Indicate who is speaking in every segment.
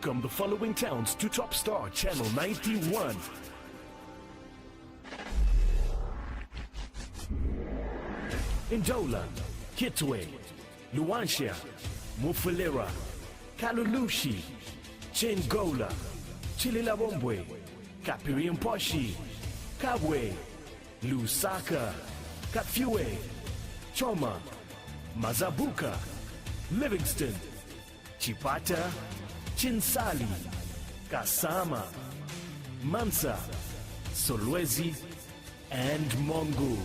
Speaker 1: welcome the following towns to Top Star Channel 91. Ndola, Kitwe, Luanshya, Mufulira, Kalulushi, Chingola, Chililabombwe, Kapiriamposhi, Kabwe, Lusaka, Katfiwe, Choma, Mazabuka, Livingston, Chipata, Chinsali, Kasama, Mansa, Solwezi, and Mongu.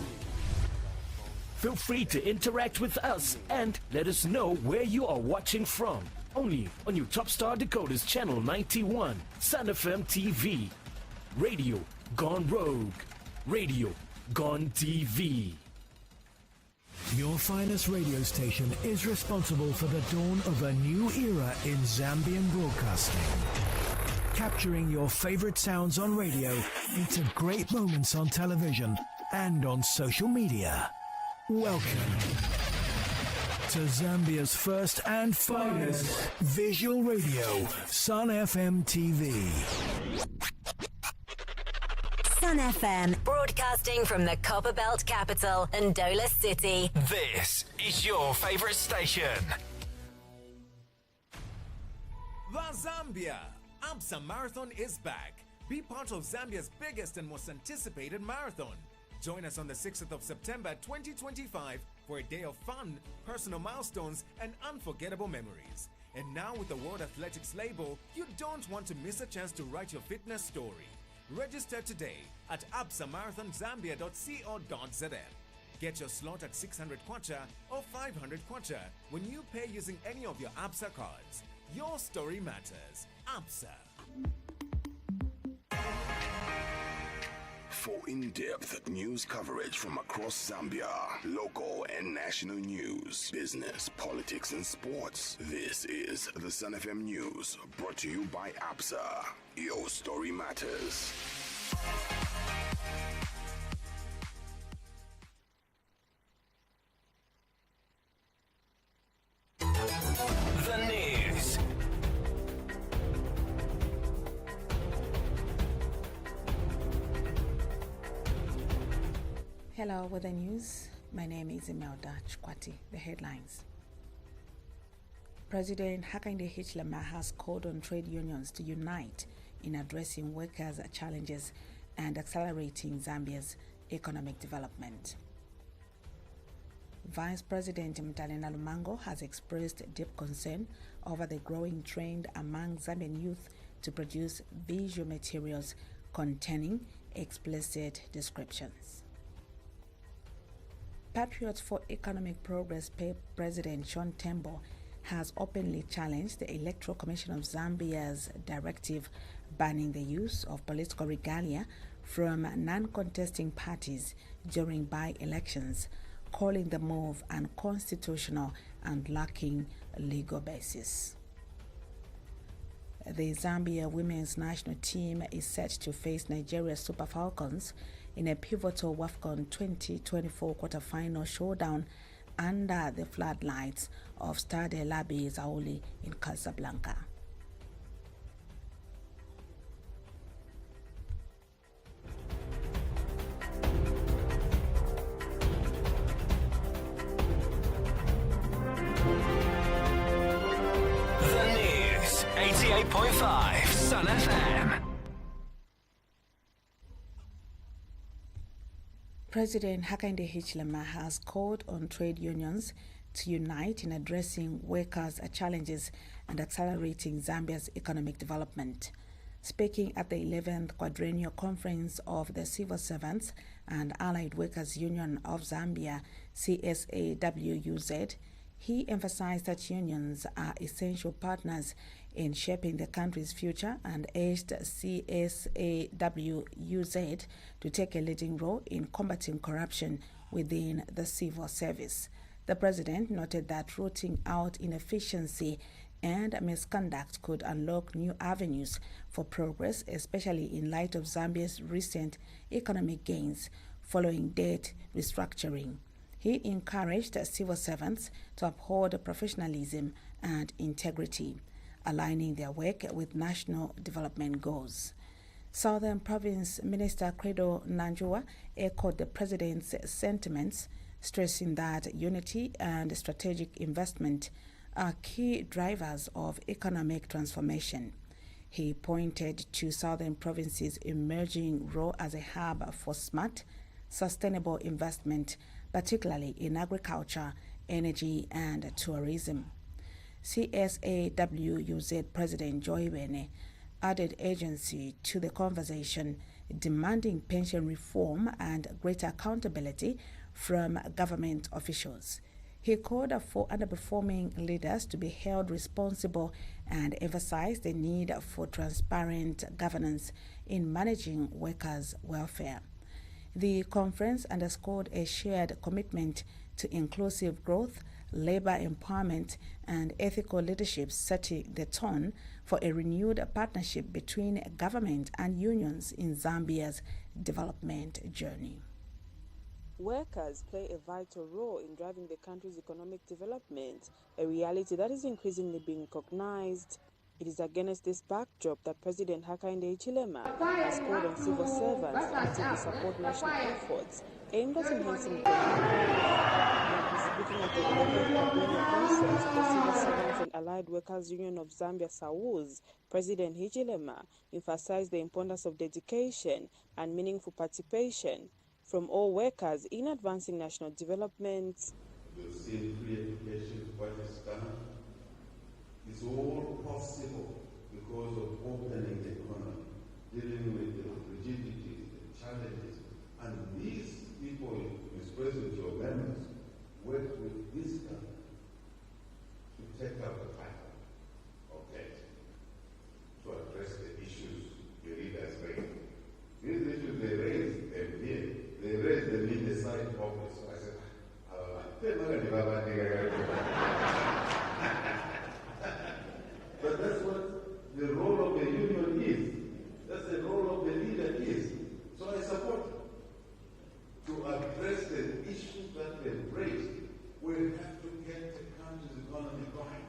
Speaker 1: Feel free to interact with us and let us know where you are watching from. Only on your Top Star Decoders Channel 91, Sun FM TV. Radio Gone Rogue. Radio Gone TV.
Speaker 2: Your finest radio station is responsible for the dawn of a new era in Zambian broadcasting. Capturing your favorite sounds on radio into great moments on television and on social media. Welcome to Zambia's first and finest visual radio, Sun FM TV.
Speaker 3: Sun FM, broadcasting from the Copperbelt capital, Ndola City.
Speaker 4: This is your favorite station.
Speaker 5: The Zambia ABSA Marathon is back. Be part of Zambia's biggest and most anticipated marathon. Join us on the 6th of September 2025 for a day of fun, personal milestones, and unforgettable memories. And now with the World Athletics label, you don't want to miss a chance to write your fitness story. Register today at absamarathonzambia.co.za. Get your slot at 600 kwacha or 500 kwacha when you pay using any of your ABSA cards. Your story matters. ABSA.
Speaker 6: For in-depth news coverage from across Zambia, local and national news, business, politics, and sports, this is the Sun FM News, brought to you by ABSA. Your story matters.
Speaker 4: The news.
Speaker 7: Hello, with the news. My name is Imelda Chukwati. The headlines. President Hakainde Hichilema has called on trade unions to unite in addressing workers' challenges and accelerating Zambia's economic development. Vice President Mtalena Lumango has expressed deep concern over the growing trend among Zambian youth to produce visual materials containing explicit descriptions. Patriots for Economic Progress President Sean Tembo has openly challenged the Electoral Commission of Zambia's directive banning the use of political regalia from non-contesting parties during by-elections, calling the move unconstitutional and lacking legal basis. The Zambia women's national team is set to face Nigeria's Super Falcons in a pivotal WAFCON 2024 quarterfinal showdown under the floodlights of Stade Labi Zaoli in Casablanca.
Speaker 4: The news. 88.5 Sun FM.
Speaker 7: President Hakainde Hichilema has called on trade unions to unite in addressing workers' challenges and accelerating Zambia's economic development. Speaking at the 11th Quadrennial Conference of the Civil Servants and Allied Workers Union of Zambia, CSAWUZ, he emphasized that unions are essential partners in shaping the country's future and urged CSAWUZ to take a leading role in combating corruption within the civil service. The president noted that rooting out inefficiency and misconduct could unlock new avenues for progress, especially in light of Zambia's recent economic gains following debt restructuring. He encouraged civil servants to uphold professionalism and integrity. aligning their work with national development goals. Southern Province Minister Credo Nanjua echoed the President's sentiments, stressing that unity and strategic investment are key drivers of economic transformation. He pointed to Southern Province's emerging role as a hub for smart, sustainable investment, particularly in agriculture, energy, and tourism. CSAWUZ President Joy Bene added agency to the conversation, demanding pension reform and greater accountability from government officials. He called for underperforming leaders to be held responsible and emphasized the need for transparent governance in managing workers' welfare. The conference underscored a shared commitment to inclusive growth, labor empowerment, and ethical leadership, setting the tone for a renewed partnership between government and unions in Zambia's development journey.
Speaker 8: Workers play a vital role in driving the country's economic development, a reality that is increasingly being recognized. It is against this backdrop that President Hakainde Hichilema has called on civil servants to actively support national efforts aimed at enhancing economic. Speaking at the 11th Annual Conference of the Civil Servants and Allied Workers Union of Zambia, SAWUZ, President Hichilema emphasized the importance of dedication and meaningful participation from all workers in advancing national development.
Speaker 9: You've seen free education, what is done. It's all possible because of opening the economy, dealing with the rigidities, the challenges. And these people, especially your members, work with wisdom to take up the fight, okay, to address the issues the leaders raise. These issues they raise them here. They raised them in the side office. So I said, but that's what the role of the union is. That's the role of the leader is. So I support it. To address the issues that they raised, we have to get the country's economy going.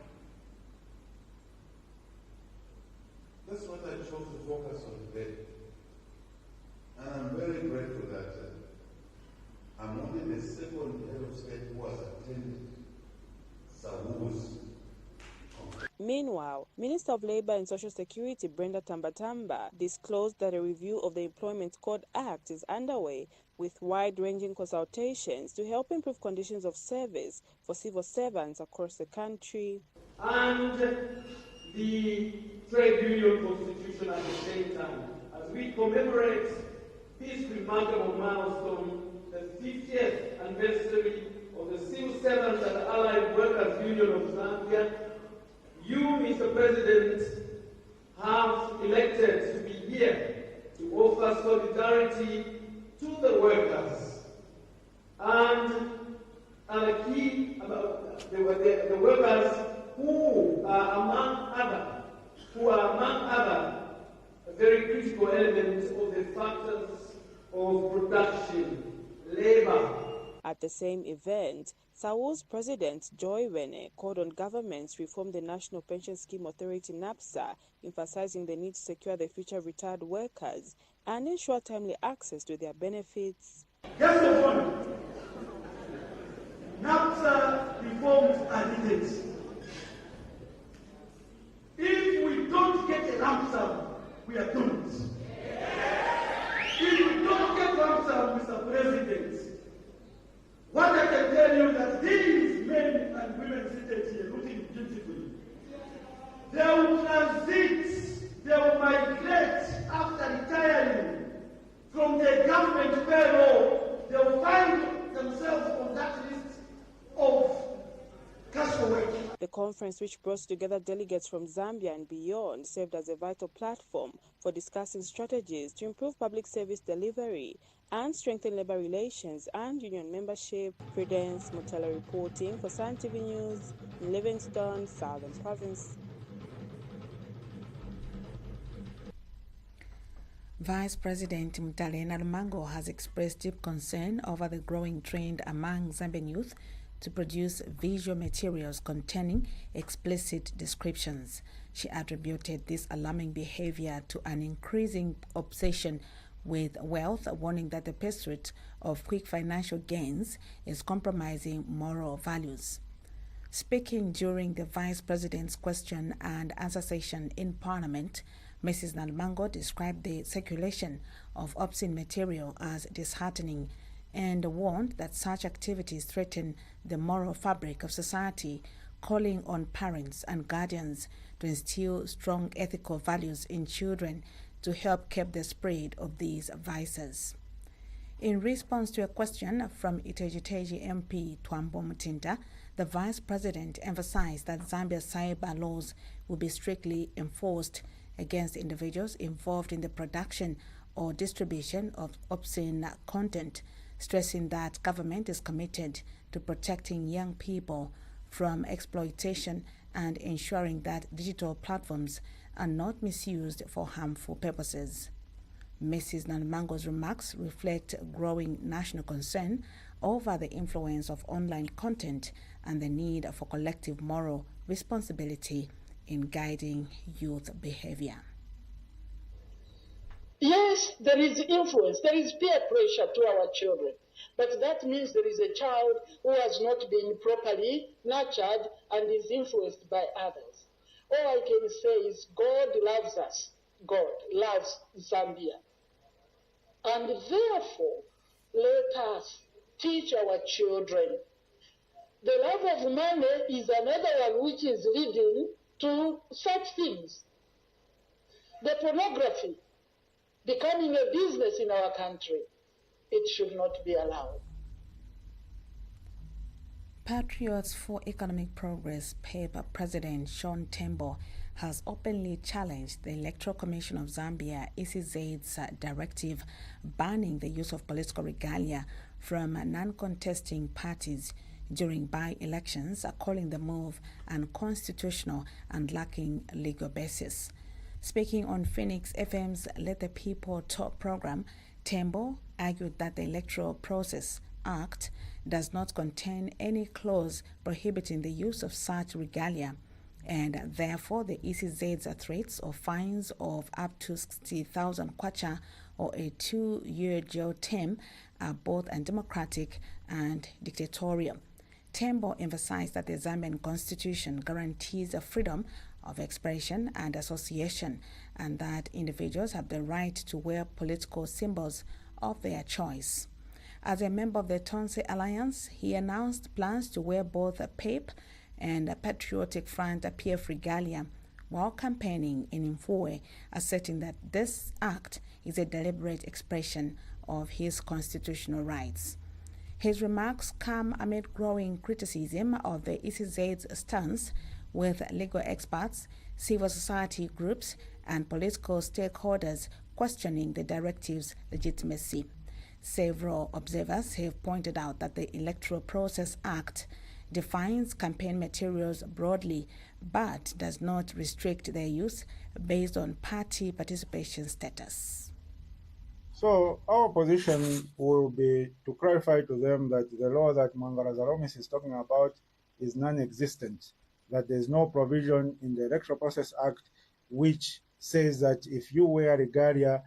Speaker 9: That's what I chose to focus on today. And I'm very grateful that I'm only the second head of state who has attended SAWUZ.
Speaker 8: Meanwhile, Minister of Labour and Social Security Brenda Tambatamba disclosed that a review of the Employment Code Act is underway with wide-ranging consultations to help improve conditions of service for civil servants across the country.
Speaker 10: And the trade union constitution at the same time, as we commemorate this remarkable milestone, the 50th anniversary of the Civil Servants and Allied Workers Union of Zambia. You, Mr. President, have elected to be here to offer solidarity to the workers and the key the workers who are among other a very critical element of the factors of production, labor.
Speaker 8: At the same event, SAWUZ President Joy Wene called on governments to reform the National Pension Scheme Authority (ABSA), emphasizing the need to secure the future retired workers and ensure timely access to their benefits.
Speaker 10: Just a point. NABSA reforms are needed. If we don't get a lump sum, we are doomed. If we don't get lump sum, Mr. President, what I can tell you that these men and women seated here looking beautifully, they will transit, they will migrate after retiring from the government payroll. They will find themselves on that list of castaway.
Speaker 8: The conference, which brought together delegates from Zambia and beyond, served as a vital platform for discussing strategies to improve public service delivery and strengthen labor relations and union membership. Prudence Mutala reporting for Sun TV News in Livingstone, Southern Province.
Speaker 7: Vice President Mutale Nalumango has expressed deep concern over the growing trend among Zambian youth to produce visual materials containing explicit descriptions. She attributed this alarming behavior to an increasing obsession with wealth, warning that the pursuit of quick financial gains is compromising moral values. Speaking during the Vice President's question and answer session in Parliament, Mrs. Nalmango described the circulation of obscene material as disheartening and warned that such activities threaten the moral fabric of society, calling on parents and guardians to instill strong ethical values in children to help curb the spread of these vices. In response to a question from Iteji MP Twambo Mutinda, the Vice President emphasized that Zambia's cyber laws will be strictly enforced against individuals involved in the production or distribution of obscene content, stressing that government is committed to protecting young people from exploitation and ensuring that digital platforms are not misused for harmful purposes. Mrs. Nalmango's remarks reflect growing national concern over the influence of online content and the need for collective moral responsibility in guiding youth behavior.
Speaker 11: Yes, there is influence, there is peer pressure to our children, but that means there is a child who has not been properly nurtured and is influenced by others. All I can say is God loves us. God loves Zambia. And therefore, let us teach our children. The love of money is another one which is leading to such things. The pornography becoming a business in our country, it should not be allowed.
Speaker 7: Patriots for Economic Progress PEP President Sean Tembo has openly challenged the Electoral Commission of Zambia ECZ's directive banning the use of political regalia from non-contesting parties during by-elections, calling the move unconstitutional and lacking legal basis. Speaking on Phoenix FM's Let the People Talk program, Tembo argued that the Electoral Process Act does not contain any clause prohibiting the use of such regalia, and therefore the ECZ's threats of fines of up to 60,000 kwacha or a 2-year jail term are both undemocratic and dictatorial. Tembo emphasized that the Zambian constitution guarantees the freedom of expression and association, and that individuals have the right to wear political symbols of their choice. As a member of the Tonse Alliance, he announced plans to wear both a PEP and a Patriotic Front PF regalia while campaigning in Mfue, asserting that this act is a deliberate expression of his constitutional rights. His remarks come amid growing criticism of the ECZ's stance, with legal experts, civil society groups, and political stakeholders questioning the directive's legitimacy. Several observers have pointed out that the Electoral Process Act defines campaign materials broadly but does not restrict their use based on party participation status.
Speaker 12: So our position will be to clarify to them that the law that Mangala Zaromis is talking about is non-existent, that there is no provision in the Electoral Process Act which says that if you wear regalia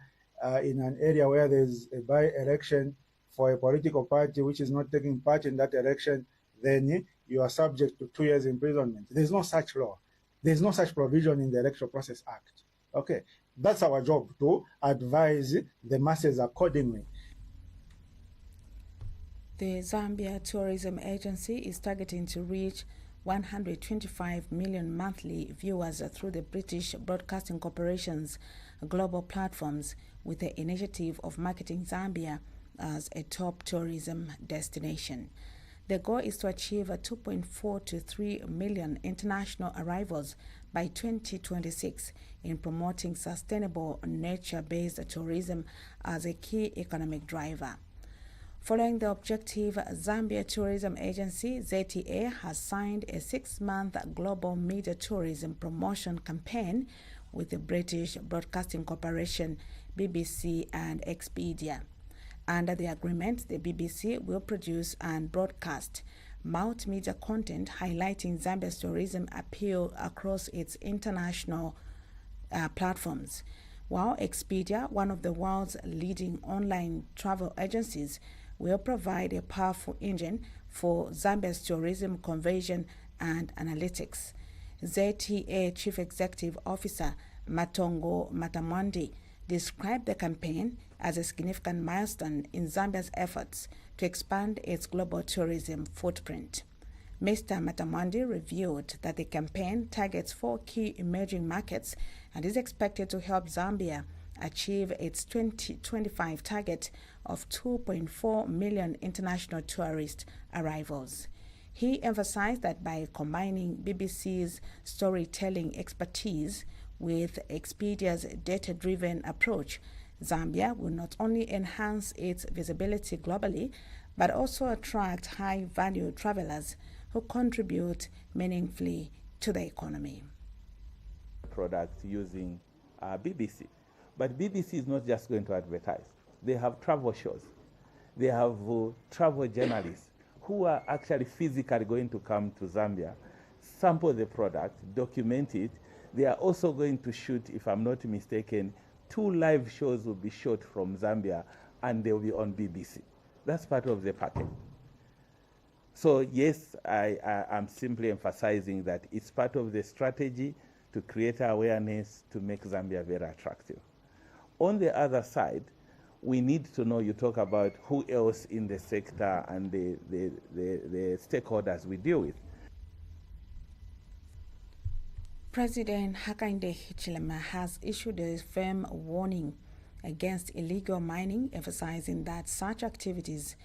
Speaker 12: in an area where there is a by-election for a political party which is not taking part in that election, then you are subject to 2 years imprisonment. There's no such law. There's no such provision in the Electoral Process Act. Okay, that's our job, to advise the masses accordingly.
Speaker 7: The Zambia Tourism Agency is targeting to reach 125 million monthly viewers through the British Broadcasting Corporation's global platforms, with the initiative of marketing Zambia as a top tourism destination. The goal is to achieve 2.4 to 3 million international arrivals by 2026 in promoting sustainable nature-based tourism as a key economic driver. Following the objective, Zambia Tourism Agency, ZTA, has signed a 6-month global media tourism promotion campaign with the British Broadcasting Corporation, BBC and Expedia. Under the agreement, the BBC will produce and broadcast multimedia content highlighting Zambia's tourism appeal across its international platforms. While Expedia, one of the world's leading online travel agencies, will provide a powerful engine for Zambia's tourism conversion and analytics. ZTA Chief Executive Officer Matongo Matamwandi described the campaign as a significant milestone in Zambia's efforts to expand its global tourism footprint. Mr. Matamwandi revealed that the campaign targets 4 key emerging markets and is expected to help Zambia achieve its 2025 target of 2.4 million international tourist arrivals. He emphasized that by combining BBC's storytelling expertise with Expedia's data-driven approach, Zambia will not only enhance its visibility globally, but also attract high-value travelers who contribute meaningfully to the economy.
Speaker 13: Product using BBC. But BBC is not just going to advertise. They have travel shows. They have travel journalists who are actually physically going to come to Zambia, sample the product, document it. They are also going to shoot, if I'm not mistaken, 2 live shows will be shot from Zambia and they'll be on BBC. That's part of the package. So yes, I'm simply emphasizing that it's part of the strategy to create awareness to make Zambia very attractive. On the other side, we need to know, you talk about who else in the sector and the stakeholders we deal with.
Speaker 7: President Hakainde Hichilema has issued a firm warning against illegal mining, emphasizing that such activities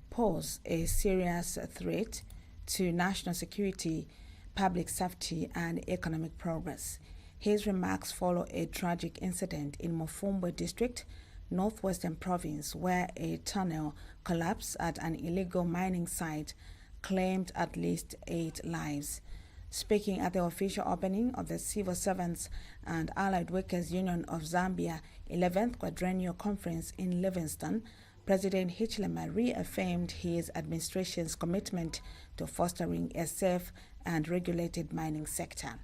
Speaker 7: pose a serious threat to national security, public safety, and economic progress. His remarks follow a tragic incident in Mofumbwe district, northwestern province, where a tunnel collapsed at an illegal mining site claimed at least 8 lives. Speaking at the official opening of the Civil Servants and Allied Workers Union of Zambia 11th Quadrennial Conference in Livingstone, President Hichilema reaffirmed his administration's commitment to fostering a safe and regulated mining sector.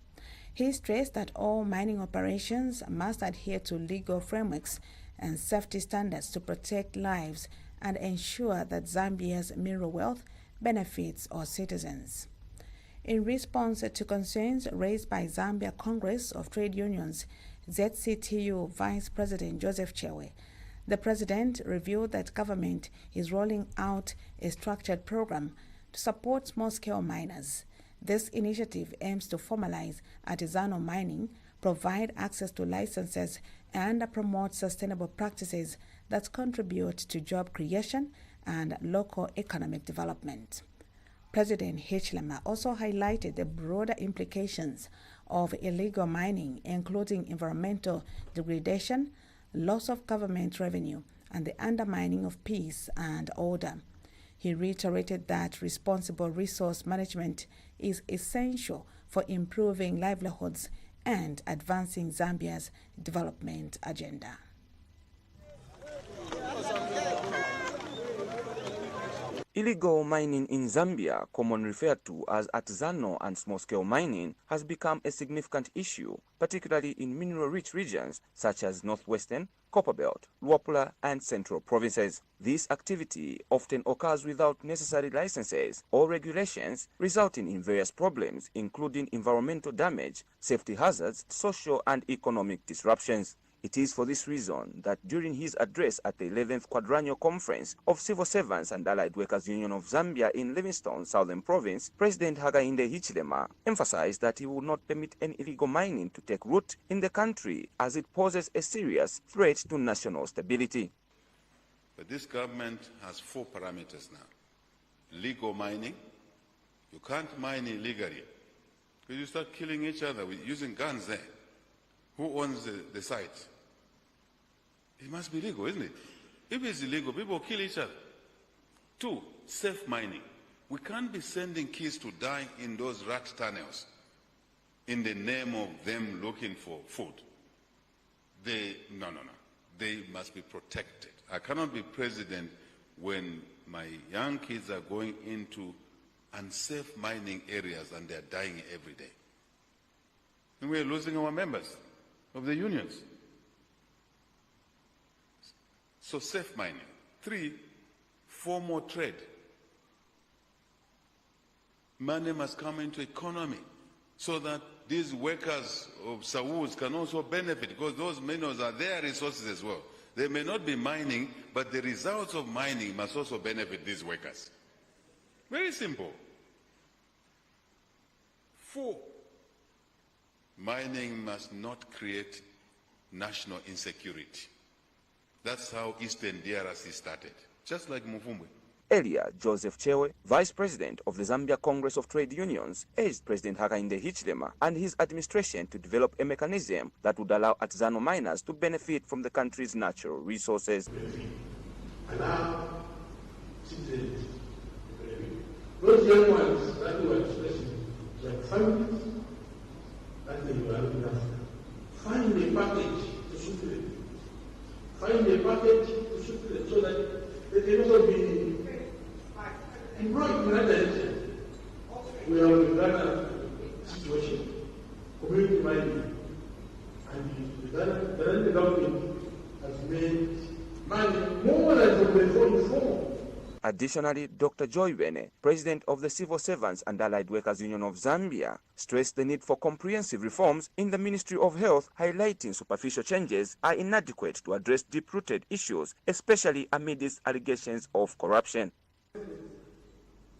Speaker 7: He stressed that all mining operations must adhere to legal frameworks and safety standards to protect lives and ensure that Zambia's mineral wealth benefits all citizens. In response to concerns raised by Zambia Congress of Trade Unions, ZCTU Vice President Joseph Chewe, the president revealed that government is rolling out a structured program to support small-scale miners. This initiative aims to formalize artisanal mining, provide access to licenses, and promote sustainable practices that contribute to job creation and local economic development. President Hichilema also highlighted the broader implications of illegal mining, including environmental degradation, loss of government revenue, and the undermining of peace and order. He reiterated that responsible resource management is essential for improving livelihoods and advancing Zambia's development agenda.
Speaker 14: Illegal mining in Zambia, commonly referred to as artisanal and small-scale mining, has become a significant issue, particularly in mineral-rich regions such as Northwestern, Copperbelt, Luapula, and Central provinces. This activity often occurs without necessary licenses or regulations, resulting in various problems, including environmental damage, safety hazards, social and economic disruptions. It is for this reason that during his address at the 11th Quadrennial Conference of Civil Servants and Allied Workers Union of Zambia in Livingstone, Southern Province, President Hakainde Hichilema emphasized that he would not permit any illegal mining to take root in the country as it poses a serious threat to national stability.
Speaker 9: But this government has 4 parameters now. Legal mining. You can't mine illegally because you start killing each other with using guns there. Who owns the site? It must be legal, isn't it? If it's illegal, people kill each other. 2, safe mining. We can't be sending kids to die in those rat tunnels in the name of them looking for food. No. They must be protected. I cannot be president when my young kids are going into unsafe mining areas, and they're dying every day. And we're losing our members of the unions. So safe mining. 3, formal trade. Money must come into economy so that these workers of Saúls can also benefit, because those minerals are their resources as well. They may not be mining, but the results of mining must also benefit these workers. Very simple. 4, mining must not create national insecurity. That's how Eastern DRC started, just like Muvumwe.
Speaker 14: Earlier, Joseph Chewe, Vice President of the Zambia Congress of Trade Unions, urged President Hakainde Hichilema and his administration to develop a mechanism that would allow artisanal miners to benefit from the country's natural resources.
Speaker 10: Allow citizens to benefit. Those young ones that you are expressing, like families, that they were looking after. Find a package to suit them. Find a package to suit them so that they can also be employed in that direction. We have a Ghana situation, community mining, and the Ghana government has made mining more than before.
Speaker 14: Additionally, Dr. Joy Bene, President of the Civil Servants and Allied Workers Union of Zambia, stressed the need for comprehensive reforms in the Ministry of Health, highlighting superficial changes are inadequate to address deep-rooted issues, especially amidst allegations of corruption.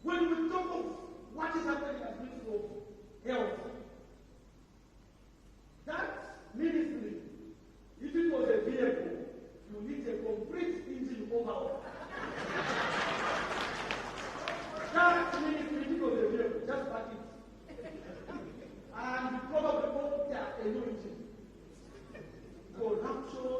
Speaker 10: When we talk of what is happening at the Ministry of Health, that ministry, if it was a vehicle, you need a complete engine overhaul. That ministry, if it was a vehicle, just pack it. And probably won't get a new engine. Corruption.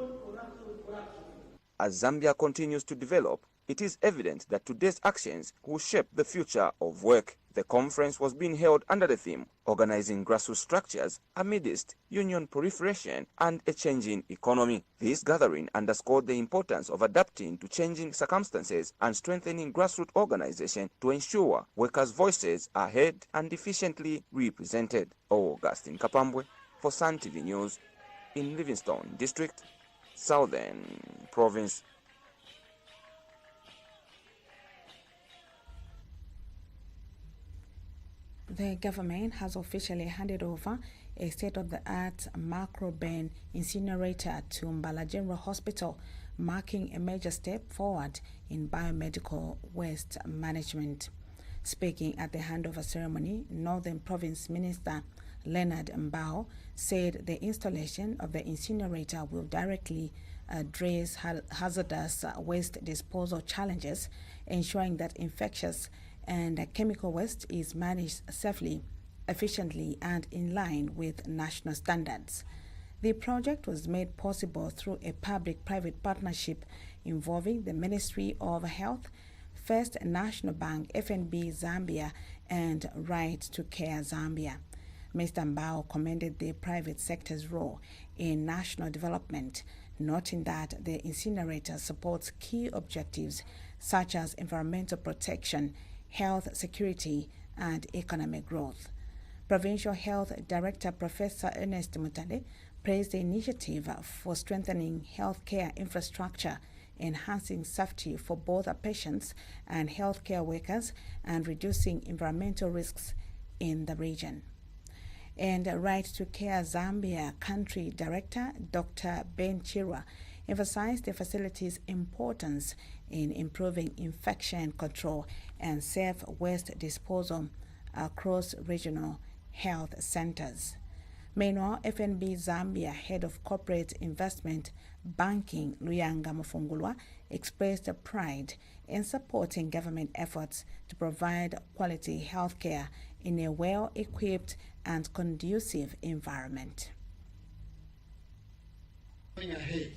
Speaker 14: As Zambia continues to develop, it is evident that today's actions will shape the future of work. The conference was being held under the theme, Organizing Grassroots Structures Amidst Union Proliferation and a Changing Economy. This gathering underscored the importance of adapting to changing circumstances and strengthening grassroots organization to ensure workers' voices are heard and efficiently represented. Augustine Kapambwe for Sun TV News in Livingstone District, Southern Province.
Speaker 7: The government has officially handed over a state-of-the-art macro-burn incinerator to Mbala General Hospital, marking a major step forward in biomedical waste management. Speaking at the handover ceremony, Northern Province Minister Leonard Mbao said the installation of the incinerator will directly address hazardous waste disposal challenges, ensuring that infectious and chemical waste is managed safely, efficiently, and in line with national standards. The project was made possible through a public-private partnership involving the Ministry of Health, First National Bank, FNB Zambia, and Right to Care Zambia. Mr. Mbao commended the private sector's role in national development, noting that the incinerator supports key objectives such as environmental protection, health security, and economic growth. Provincial Health Director Professor Ernest Mutale praised the initiative for strengthening healthcare infrastructure, enhancing safety for both patients and healthcare workers, and reducing environmental risks in the region. And Right to Care Zambia Country Director Dr. Ben Chirwa emphasized the facility's importance in improving infection control and safe waste disposal across regional health centers. Meanwhile, FNB Zambia Head of Corporate Investment Banking Luyanga Mufungulwa expressed pride in supporting government efforts to provide quality healthcare in a well-equipped and conducive environment.
Speaker 15: Ahead.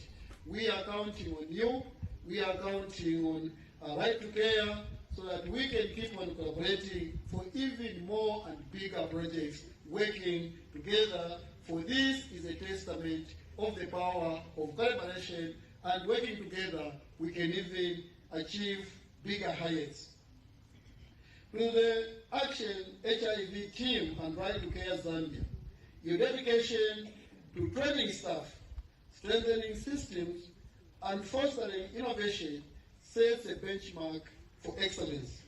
Speaker 15: We are counting on you. We are counting on Right to Care so that we can keep on collaborating for even more and bigger projects, working together. For this is a testament of the power of collaboration, and working together we can even achieve bigger heights. To the Action HIV team and Right to Care Zambia, your dedication to training staff, strengthening systems, and fostering innovation sets a benchmark for excellence.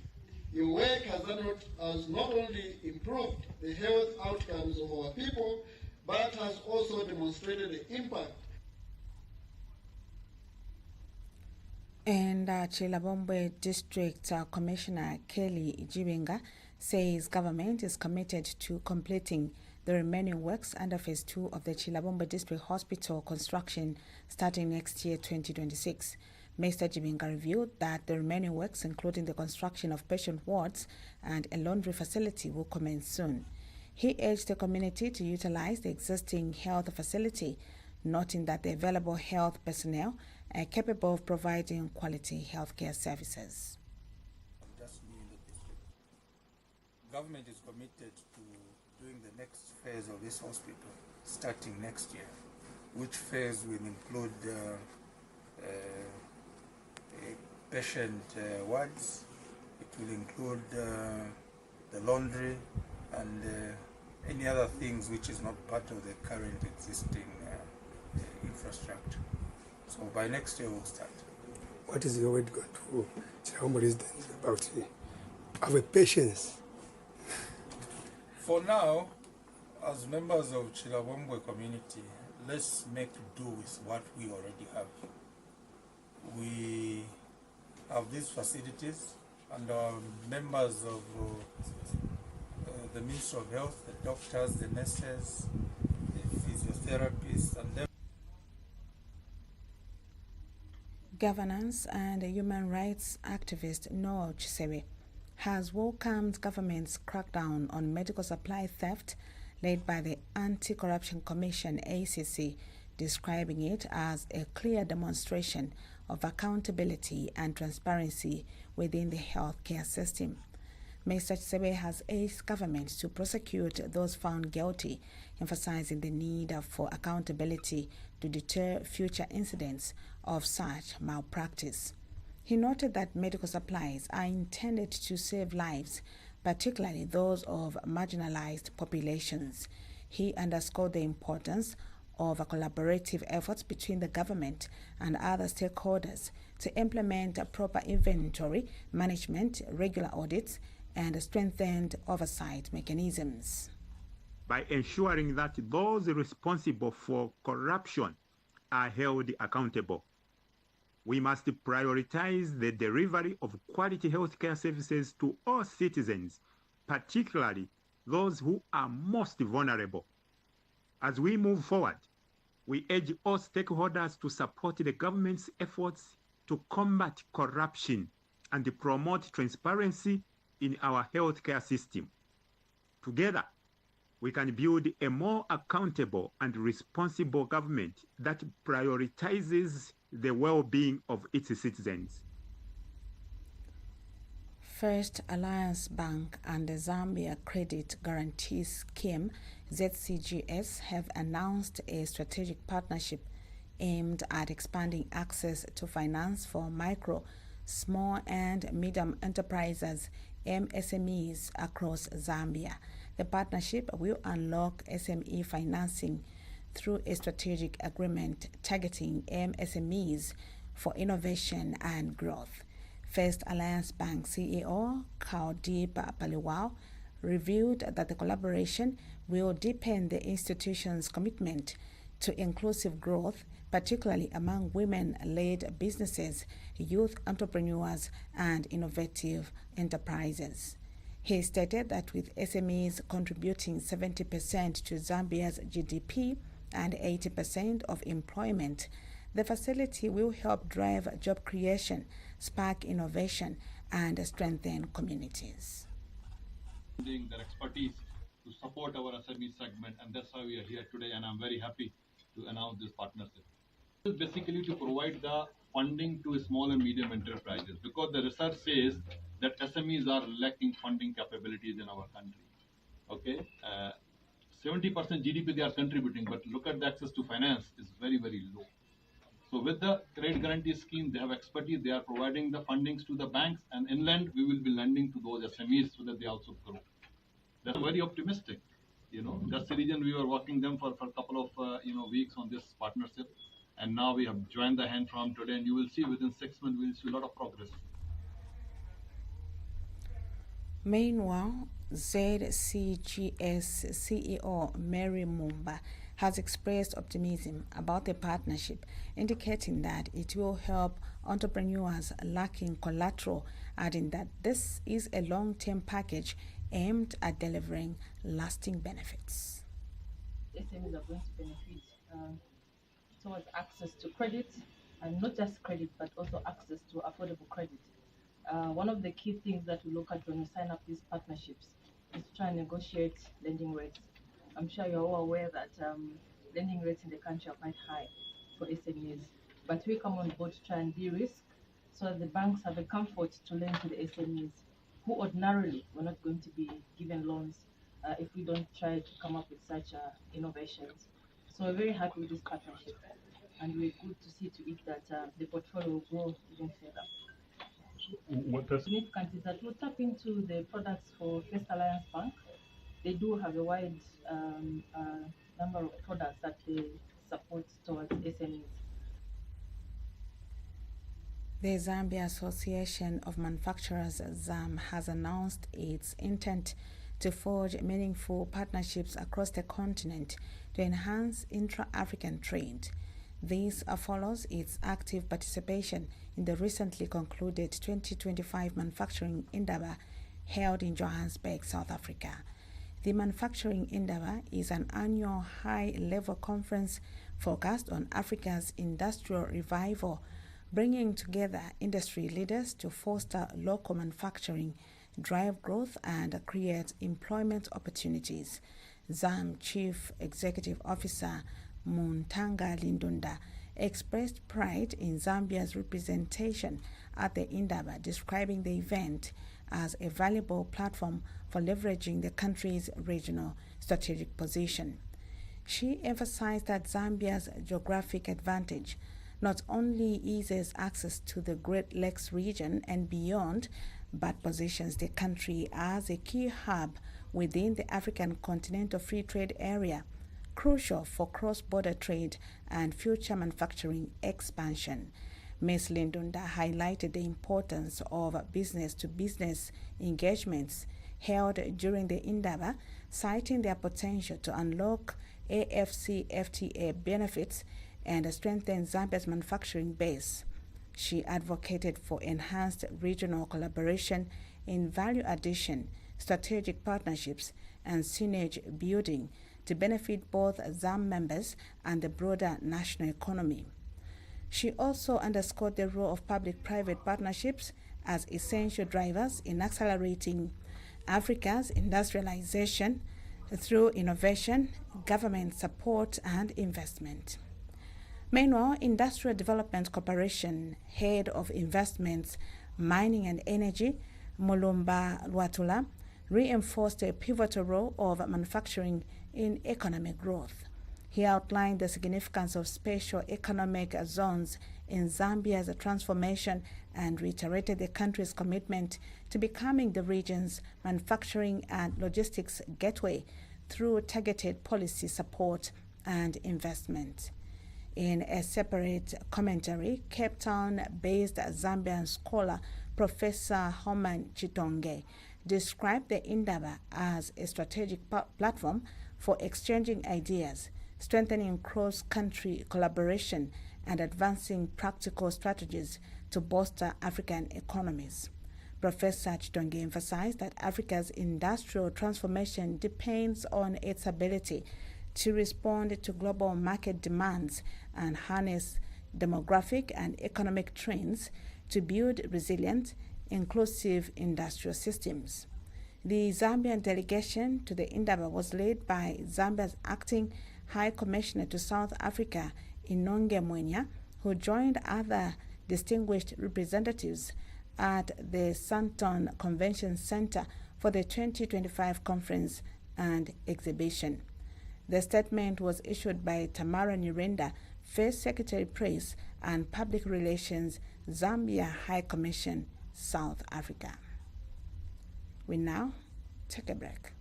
Speaker 15: Your work has not only improved the health outcomes of our people, but has also demonstrated the impact.
Speaker 7: And Chilabombe District Commissioner Kelly Jibinga says government is committed to completing the remaining works under Phase 2 of the Chilabombe District Hospital construction starting next year, 2026. Mr. Jibinga revealed that the remaining works, including the construction of patient wards and a laundry facility, will commence soon. He urged the community to utilize the existing health facility, noting that the available health personnel are capable of providing quality healthcare services.
Speaker 16: Government is committed to doing the next phase of this hospital starting next year, which phase will include patient wards, it will include the laundry and any other things which is not part of the current existing infrastructure. So by next year we'll start.
Speaker 17: What is your word going to Chilabombe residents about our patience?
Speaker 16: For now, as members of Chilabombe community, let's make do with what we already have. We have these facilities, and our members of the Ministry of Health, the doctors, the nurses, the physiotherapists, and them.
Speaker 7: Governance and human rights activist Noah Chisebe has welcomed government's crackdown on medical supply theft led by the Anti-Corruption Commission ACC, describing it as a clear demonstration of accountability and transparency within the healthcare system. Mr. Chisebe has urged government to prosecute those found guilty, emphasizing the need for accountability to deter future incidents of such malpractice. He noted that medical supplies are intended to save lives, particularly those of marginalized populations. He underscored the importance of collaborative efforts between the government and other stakeholders to implement a proper inventory management, regular audits, and strengthened oversight mechanisms.
Speaker 18: By ensuring that those responsible for corruption are held accountable. We must prioritize the delivery of quality healthcare services to all citizens, particularly those who are most vulnerable. As we move forward, we urge all stakeholders to support the government's efforts to combat corruption and promote transparency in our healthcare system. Together, we can build a more accountable and responsible government that prioritizes the well-being of its citizens.
Speaker 7: First Alliance Bank and the Zambia Credit Guarantee Scheme, ZCGS, have announced a strategic partnership aimed at expanding access to finance for micro, small and medium enterprises, MSMEs, across Zambia. The partnership will unlock SME financing through a strategic agreement targeting MSMEs for innovation and growth. First Alliance Bank CEO Kaudeep Paliwal revealed that the collaboration will deepen the institution's commitment to inclusive growth, particularly among women-led businesses, youth entrepreneurs, and innovative enterprises. He stated that with SMEs contributing 70% to Zambia's GDP and 80% of employment, the facility will help drive job creation, spark innovation, and strengthen communities.
Speaker 19: Their expertise to support our SME segment, and that's why we are here today, and I'm very happy to announce this partnership. This is basically to provide the funding to small and medium enterprises, because the research says that SMEs are lacking funding capabilities in our country. Okay, 70% GDP they are contributing, but look at the access to finance is very, very low. So with the credit guarantee scheme, they have expertise. They are providing the fundings to the banks, and inland we will be lending to those SMEs so that they also grow. That's very optimistic. That's the reason we were working them for a couple of weeks on this partnership, and now we have joined the hand from today, and you will see within 6 months we will see a lot of progress.
Speaker 7: Meanwhile, ZCGS CEO Mary Mumba has expressed optimism about the partnership, indicating that it will help entrepreneurs lacking collateral, adding that this is a long-term package aimed at delivering lasting benefits.
Speaker 20: SMEs are going to benefit towards access to credit, and not just credit, but also access to affordable credit. One of the key things that we look at when we sign up these partnerships is to try and negotiate lending rates. I'm sure you're all aware that lending rates in the country are quite high for SMEs, but we come on board to try and de-risk so that the banks have a comfort to lend to the SMEs who ordinarily were not going to be given loans if we don't try to come up with such innovations. So we're very happy with this partnership, and we're good to see to it that the portfolio will grow even further.
Speaker 19: What does
Speaker 20: significant is that we'll tap into the products for First Alliance Bank. They do have a wide number of products that they support towards SMEs.
Speaker 7: The Zambia Association of Manufacturers, ZAM, has announced its intent to forge meaningful partnerships across the continent to enhance intra-African trade. This follows its active participation in the recently concluded 2025 Manufacturing Indaba held in Johannesburg, South Africa. The Manufacturing Indaba is an annual high-level conference focused on Africa's industrial revival, bringing together industry leaders to foster local manufacturing, drive growth, and create employment opportunities. ZAM Chief Executive Officer Muntanga Lindunda expressed pride in Zambia's representation at the Indaba, describing the event as a valuable platform for leveraging the country's regional strategic position. She emphasized that Zambia's geographic advantage not only eases access to the Great Lakes region and beyond, but positions the country as a key hub within the African Continental Free Trade Area, crucial for cross-border trade and future manufacturing expansion. Ms. Lindunda highlighted the importance of business-to-business engagements held during the Indaba, citing their potential to unlock AFCFTA benefits and strengthen Zambia's manufacturing base. She advocated for enhanced regional collaboration in value addition, strategic partnerships, and synergy building to benefit both ZAM members and the broader national economy. She also underscored the role of public-private partnerships as essential drivers in accelerating Africa's industrialization through innovation, government support, and investment. Meanwhile, Industrial Development Corporation Head of Investments, Mining and Energy, Mulumba Lwatula, reinforced the pivotal role of manufacturing in economic growth. He outlined the significance of special economic zones in Zambia's transformation and reiterated the country's commitment to becoming the region's manufacturing and logistics gateway through targeted policy support and investment. In a separate commentary, Cape Town-based Zambian scholar Professor Homan Chitonge described the Indaba as a strategic platform for exchanging ideas, strengthening cross-country collaboration, and advancing practical strategies to bolster African economies. Professor Chitonge emphasized that Africa's industrial transformation depends on its ability to respond to global market demands and harness demographic and economic trends to build resilient, inclusive industrial systems. The Zambian delegation to the Indaba was led by Zambia's acting High Commissioner to South Africa, Inonge Mwenya, who joined other distinguished representatives at the Sandton Convention Center for the 2025 conference and exhibition. The statement was issued by Tamara Nyirenda, First Secretary Press and Public Relations, Zambia High Commission, South Africa. We now take a break.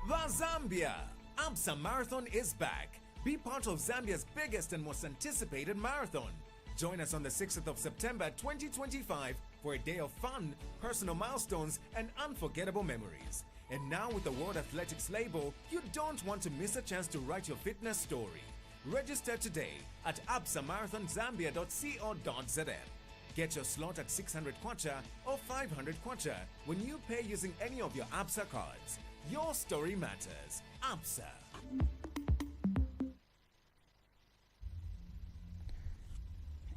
Speaker 5: The Zambia ABSA Marathon is back. Be part of Zambia's biggest and most anticipated marathon. Join us on the 6th of September 2025 for a day of fun, personal milestones, and unforgettable memories. And now with the World Athletics label, you don't want to miss a chance to write your fitness story. Register today at absamarathonzambia.co.za. Get your slot at 600 kwacha or 500 kwacha when you pay using any of your ABSA cards. Your story matters. ABSA.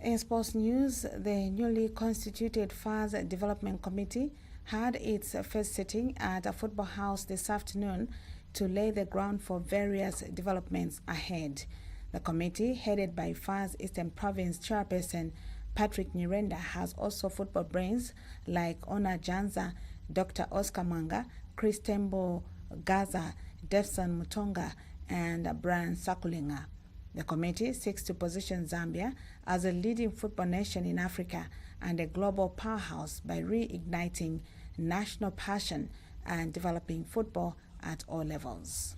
Speaker 7: In sports news, the newly constituted FAS Development Committee had its first sitting at a football house this afternoon to lay the ground for various developments ahead. The committee, headed by FAS Eastern Province Chairperson Patrick Nyirenda, has also football brains like Ona Janza, Dr. Oscar Mwanga, Chris Tembo Gaza, Defson Mutonga, and Brian Sakulinga. The committee seeks to position Zambia as a leading football nation in Africa and a global powerhouse by reigniting national passion and developing football at all levels.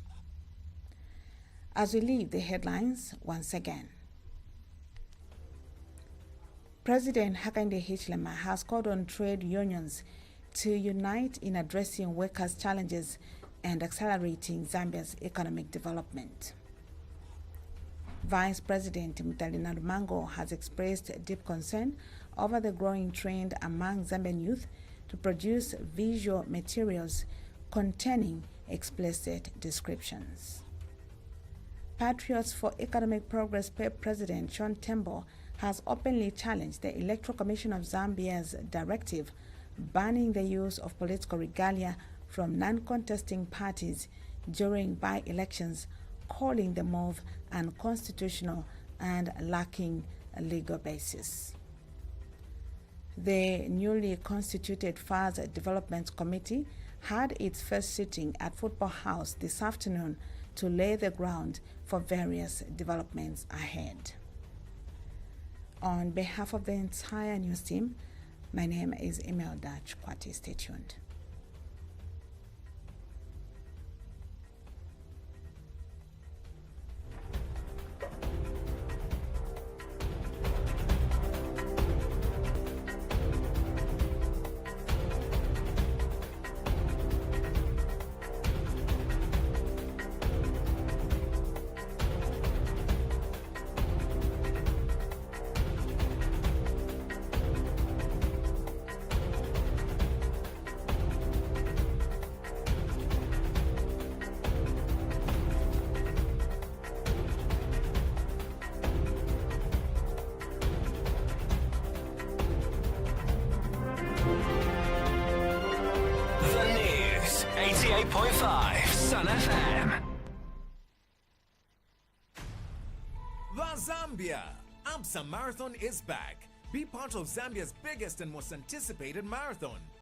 Speaker 7: As we leave the headlines once again, President Hakainde Hichilema has called on trade unions to unite in addressing workers' challenges and accelerating Zambia's economic development. Vice President Mutalina Lumango has expressed deep concern over the growing trend among Zambian youth to produce visual materials containing explicit descriptions. Patriots for Economic Progress President John Tembo has openly challenged the Electoral Commission of Zambia's directive banning the use of political regalia from non-contesting parties during by-elections, calling the move unconstitutional and lacking a legal basis. The newly constituted FAS Development Committee had its first sitting at Football House this afternoon to lay the ground for various developments ahead. On behalf of the entire news team, my name is Imelda Chukwati. Stay tuned.
Speaker 4: The News, 88.5 Sun FM.
Speaker 5: The Zambia ABSA Marathon is back. Be part of Zambia's biggest and most anticipated marathon.